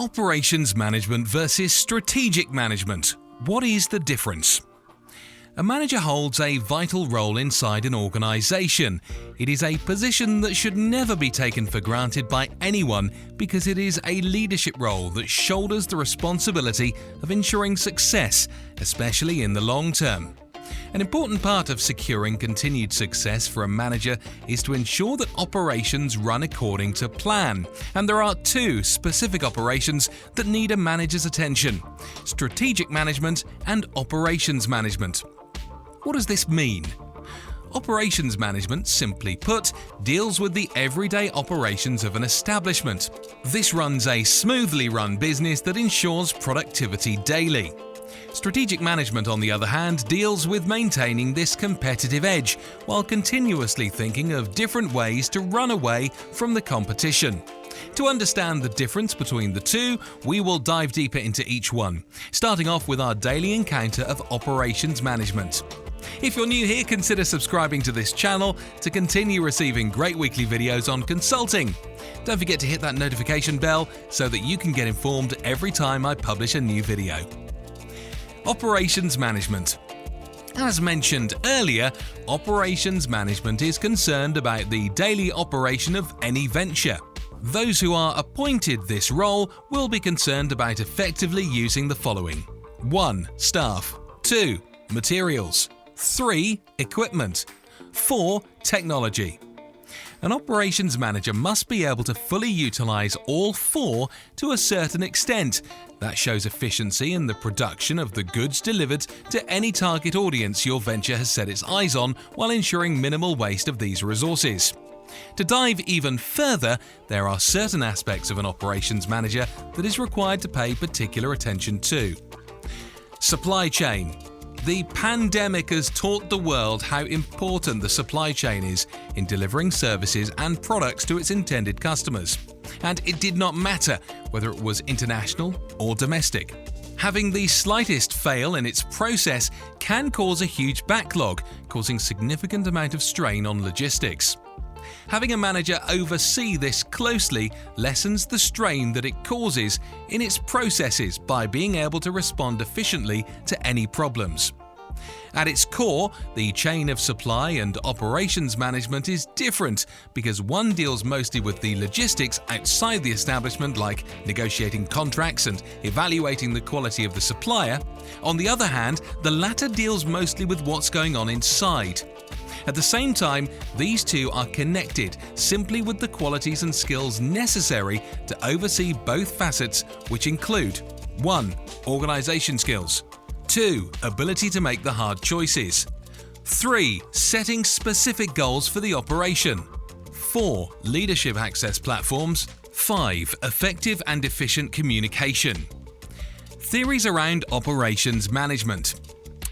Operations management versus strategic management. What is the difference? A manager holds a vital role inside an organization. It is a position that should never be taken for granted by anyone because it is a leadership role that shoulders the responsibility of ensuring success, especially in the long term. An important part of securing continued success for a manager is to ensure that operations run according to plan. And there are two specific operations that need a manager's attention: strategic management and operations management. What does this mean? Operations management, simply put, deals with the everyday operations of an establishment. This runs a smoothly run business that ensures productivity daily. Strategic management, on the other hand, deals with maintaining this competitive edge while continuously thinking of different ways to run away from the competition. To understand the difference between the two, we will dive deeper into each one, starting off with our daily encounter of operations management. If you're new here, consider subscribing to this channel to continue receiving great weekly videos on consulting. Don't forget to hit that notification bell so that you can get informed every time I publish a new video. Operations management. As mentioned earlier, operations management is concerned about the daily operation of any venture. Those who are appointed this role will be concerned about effectively using the following: 1. Staff. 2. Materials. 3. Equipment. 4. Technology. An operations manager must be able to fully utilize all four to a certain extent. That shows efficiency in the production of the goods delivered to any target audience your venture has set its eyes on, while ensuring minimal waste of these resources. To dive even further, there are certain aspects of an operations manager that is required to pay particular attention to. Supply chain. The pandemic has taught the world how important the supply chain is in delivering services and products to its intended customers. And it did not matter whether it was international or domestic. Having the slightest fail in its process can cause a huge backlog, causing significant amount of strain on logistics. Having a manager oversee this closely lessens the strain that it causes in its processes by being able to respond efficiently to any problems. At its core, the chain of supply and operations management is different because one deals mostly with the logistics outside the establishment, like negotiating contracts and evaluating the quality of the supplier. On the other hand, the latter deals mostly with what's going on inside. At the same time, these two are connected simply with the qualities and skills necessary to oversee both facets, which include: 1. Organization skills. 2. Ability to make the hard choices. 3. Setting specific goals for the operation. 4. Leadership access platforms. 5. Effective and efficient communication. Theories around operations management.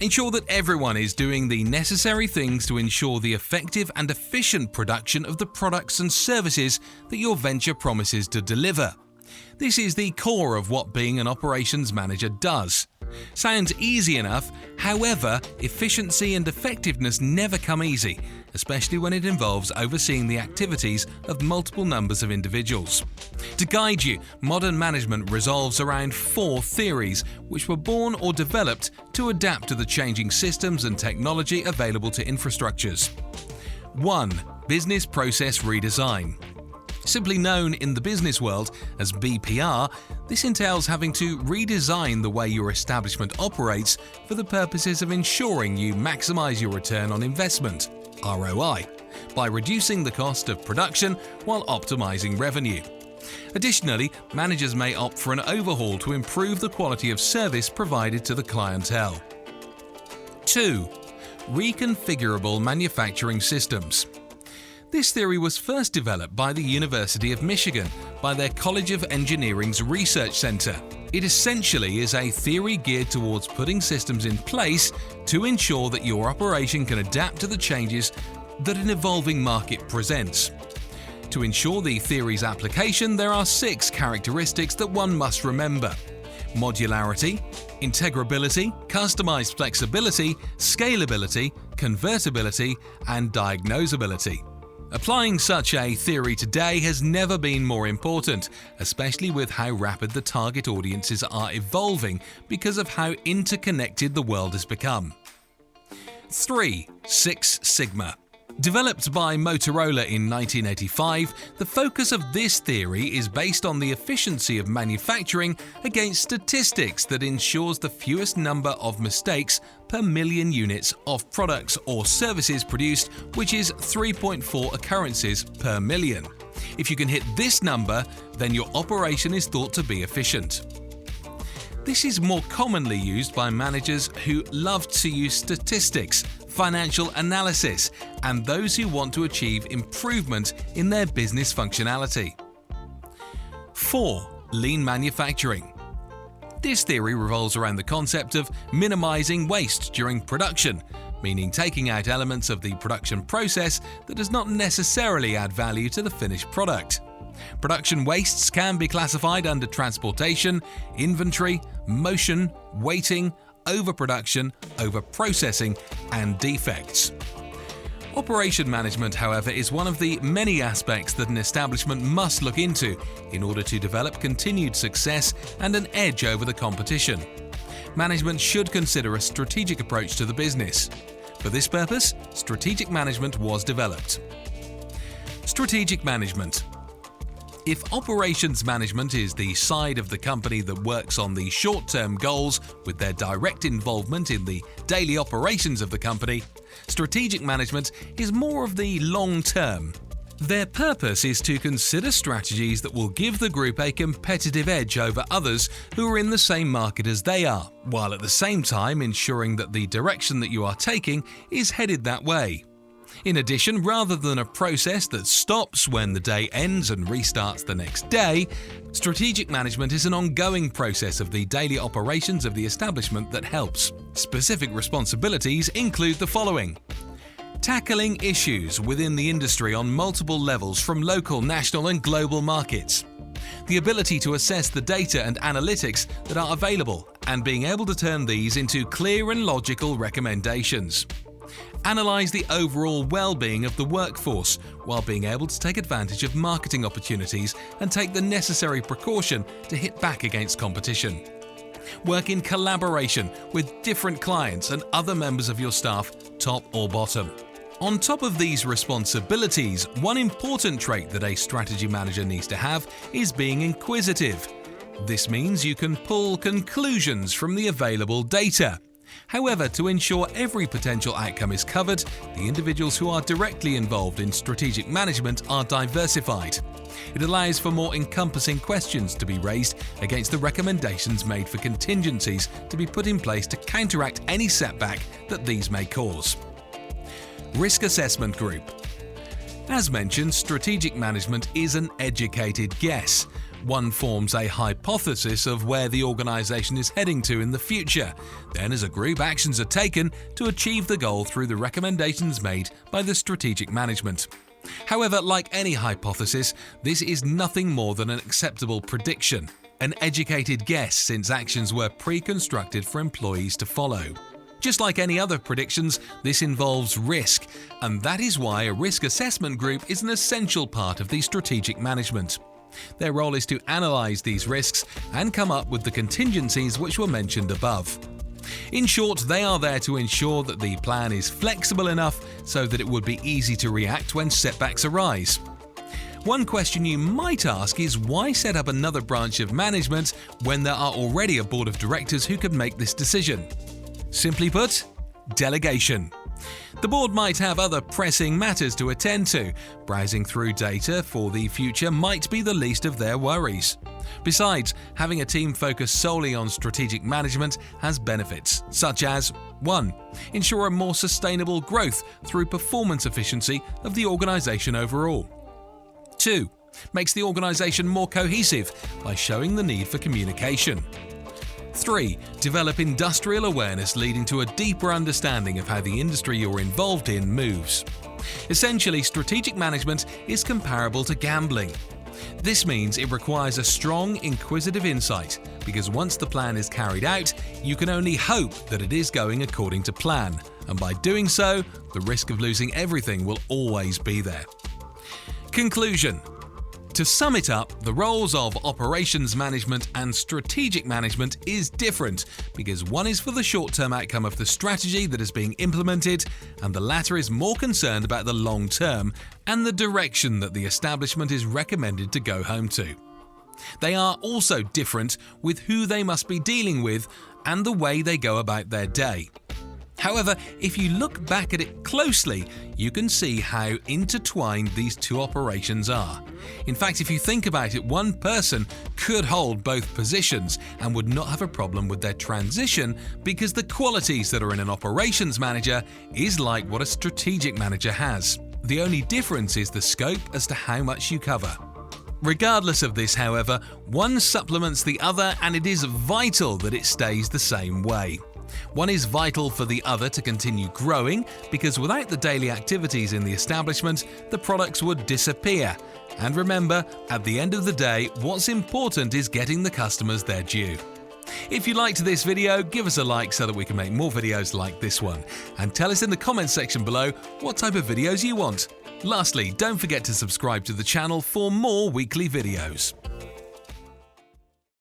Ensure that everyone is doing the necessary things to ensure the effective and efficient production of the products and services that your venture promises to deliver. This is the core of what being an operations manager does. Sounds easy enough, however, efficiency and effectiveness never come easy, especially when it involves overseeing the activities of multiple numbers of individuals. To guide you, modern management revolves around 4 theories, which were born or developed to adapt to the changing systems and technology available to infrastructures. 1. Business process redesign. Simply known in the business world as BPR, this entails having to redesign the way your establishment operates for the purposes of ensuring you maximize your return on investment, ROI, by reducing the cost of production while optimizing revenue. Additionally, managers may opt for an overhaul to improve the quality of service provided to the clientele. 2. Reconfigurable manufacturing systems. This theory was first developed by the University of Michigan by their College of Engineering's Research Center. It essentially is a theory geared towards putting systems in place to ensure that your operation can adapt to the changes that an evolving market presents. To ensure the theory's application, there are 6 characteristics that one must remember: modularity, integrability, customized flexibility, scalability, convertibility, and diagnosability. Applying such a theory today has never been more important, especially with how rapid the target audiences are evolving because of how interconnected the world has become. 3. Six Sigma. Developed by Motorola in 1985, the focus of this theory is based on the efficiency of manufacturing against statistics that ensures the fewest number of mistakes per million units of products or services produced, which is 3.4 occurrences per million. If you can hit this number, then your operation is thought to be efficient. This is more commonly used by managers who love to use statistics, financial analysis, and those who want to achieve improvement in their business functionality. 4. Lean manufacturing. This theory revolves around the concept of minimizing waste during production, meaning taking out elements of the production process that does not necessarily add value to the finished product. Production wastes can be classified under transportation, inventory, motion, waiting, overproduction, overprocessing, and defects. Operation management, however, is one of the many aspects that an establishment must look into in order to develop continued success and an edge over the competition. Management should consider a strategic approach to the business. For this purpose, strategic management was developed. Strategic management. If operations management is the side of the company that works on the short-term goals with their direct involvement in the daily operations of the company, strategic management is more of the long-term. Their purpose is to consider strategies that will give the group a competitive edge over others who are in the same market as they are, while at the same time ensuring that the direction that you are taking is headed that way. In addition, rather than a process that stops when the day ends and restarts the next day, strategic management is an ongoing process of the daily operations of the establishment that helps. Specific responsibilities include the following: tackling issues within the industry on multiple levels from local, national, and global markets. The ability to assess the data and analytics that are available and being able to turn these into clear and logical recommendations. Analyze the overall well-being of the workforce while being able to take advantage of marketing opportunities and take the necessary precaution to hit back against competition. Work in collaboration with different clients and other members of your staff, top or bottom. On top of these responsibilities, one important trait that a strategy manager needs to have is being inquisitive. This means you can pull conclusions from the available data. However, to ensure every potential outcome is covered, the individuals who are directly involved in strategic management are diversified. It allows for more encompassing questions to be raised against the recommendations made for contingencies to be put in place to counteract any setback that these may cause. Risk Assessment Group. As mentioned, strategic management is an educated guess. One forms a hypothesis of where the organization is heading to in the future. Then, as a group, actions are taken to achieve the goal through the recommendations made by the strategic management. However, like any hypothesis, this is nothing more than an acceptable prediction, an educated guess since actions were pre-constructed for employees to follow. Just like any other predictions, this involves risk, and that is why a risk assessment group is an essential part of the strategic management. Their role is to analyze these risks and come up with the contingencies which were mentioned above. In short, they are there to ensure that the plan is flexible enough so that it would be easy to react when setbacks arise. One question you might ask is why set up another branch of management when there are already a board of directors who could make this decision? Simply put, delegation. The board might have other pressing matters to attend to. Browsing through data for the future might be the least of their worries. Besides, having a team focused solely on strategic management has benefits, such as 1. Ensure a more sustainable growth through performance efficiency of the organization overall. 2. Makes the organization more cohesive by showing the need for communication. 3. Develop industrial awareness leading to a deeper understanding of how the industry you're involved in moves. Essentially, strategic management is comparable to gambling. This means it requires a strong, inquisitive insight, because once the plan is carried out, you can only hope that it is going according to plan, and by doing so, the risk of losing everything will always be there. Conclusion. To sum it up, the roles of operations management and strategic management is different because one is for the short-term outcome of the strategy that is being implemented, and the latter is more concerned about the long term and the direction that the establishment is recommended to go home to. They are also different with who they must be dealing with and the way they go about their day. However, if you look back at it closely, you can see how intertwined these two operations are. In fact, if you think about it, one person could hold both positions and would not have a problem with their transition because the qualities that are in an operations manager is like what a strategic manager has. The only difference is the scope as to how much you cover. Regardless of this, however, one supplements the other, and it is vital that it stays the same way. One is vital for the other to continue growing because without the daily activities in the establishment, the products would disappear. And remember, at the end of the day, what's important is getting the customers their due. If you liked this video, give us a like so that we can make more videos like this one. And tell us in the comments section below what type of videos you want. Lastly, don't forget to subscribe to the channel for more weekly videos.